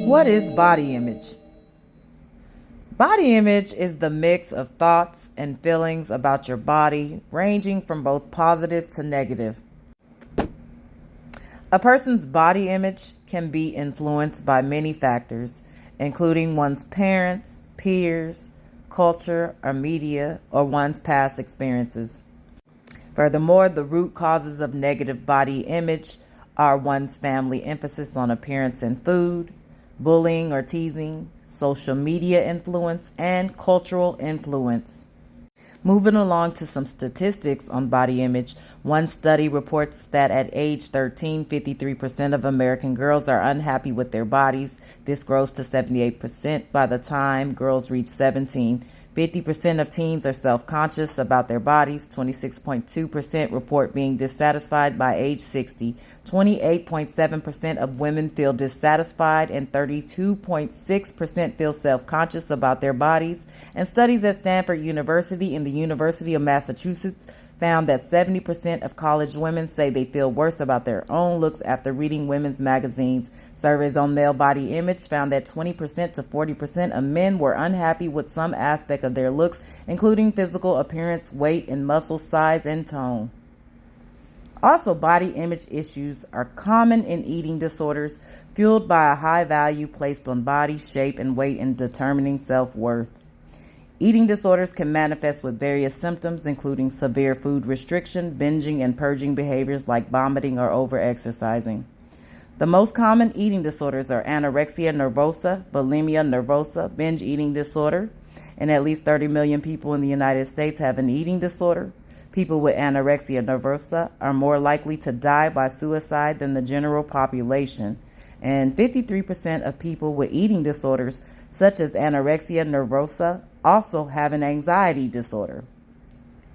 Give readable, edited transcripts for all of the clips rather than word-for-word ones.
What is body image? Body image is the mix of thoughts and feelings about your body, ranging from both positive to negative. A person's body image can be influenced by many factors, including one's parents, peers, culture, or media, or one's past experiences. Furthermore, the root causes of negative body image are one's family emphasis on appearance and food, bullying or teasing, social media influence, and cultural influence. Moving along to some statistics on body image, one study reports that at age 13, 53% of American girls are unhappy with their bodies. This grows to 78% by the time girls reach 17. 50% of teens are self-conscious about their bodies. 26.2% report being dissatisfied by age 60. 28.7% of women feel dissatisfied and 32.6% feel self-conscious about their bodies. And studies at Stanford University and the University of Massachusetts found that 70% of college women say they feel worse about their own looks after reading women's magazines. Surveys on male body image found that 20% to 40% of men were unhappy with some aspect of their looks, including physical appearance, weight, and muscle size and tone. Also, body image issues are common in eating disorders, fueled by a high value placed on body shape and weight in determining self-worth. Eating disorders can manifest with various symptoms, including severe food restriction, binging, and purging behaviors like vomiting or overexercising. The most common eating disorders are anorexia nervosa, bulimia nervosa, binge eating disorder, and at least 30 million people in the United States have an eating disorder. People with anorexia nervosa are more likely to die by suicide than the general population, and 53% of people with eating disorders, such as anorexia nervosa, also have an anxiety disorder.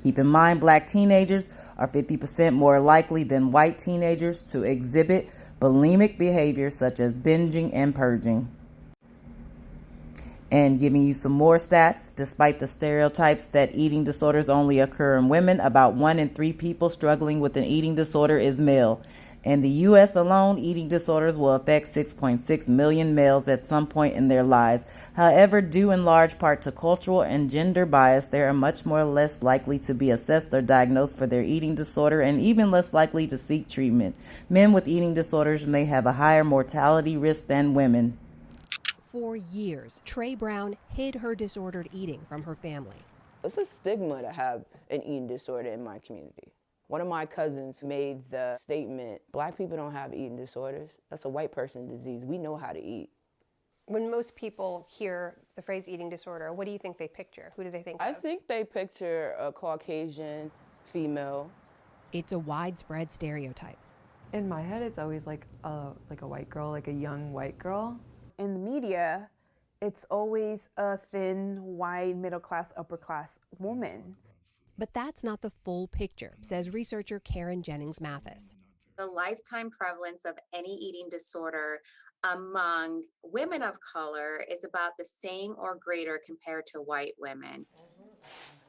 Keep in mind, black teenagers are 50% more likely than white teenagers to exhibit bulimic behavior such as binging and purging. And giving you some more stats, despite the stereotypes that eating disorders only occur in women, about 1 in 3 people struggling with an eating disorder is male. In the U.S. alone, eating disorders will affect 6.6 million males at some point in their lives. However, due in large part to cultural and gender bias, they are much more less likely to be assessed or diagnosed for their eating disorder and even less likely to seek treatment. Men with eating disorders may have a higher mortality risk than women. For years, Trey Brown hid her disordered eating from her family. It's a stigma to have an eating disorder in my community. One of my cousins made the statement, black people don't have eating disorders. That's a white person disease. We know how to eat. When most people hear the phrase eating disorder, what do you think they picture? Who do they think of? I think they picture a Caucasian female. It's a widespread stereotype. In my head, it's always like a white girl, like a young white girl. In the media, it's always a thin, white, middle-class, upper-class woman. But that's not the full picture, says researcher Karen Jennings Mathis. The lifetime prevalence of any eating disorder among women of color is about the same or greater compared to white women.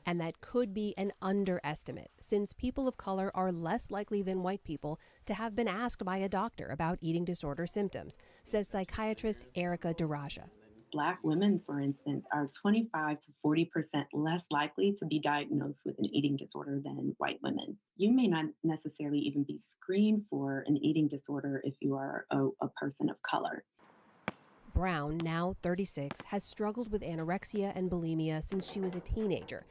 And that could be an underestimate, since people of color are less likely than white people to have been asked by a doctor about eating disorder symptoms, says psychiatrist Erica Daraja. Black women, for instance, are 25 to 40% less likely to be diagnosed with an eating disorder than white women. You may not necessarily even be screened for an eating disorder if you are a person of color. Brown, now 36, has struggled with anorexia and bulimia since she was a teenager,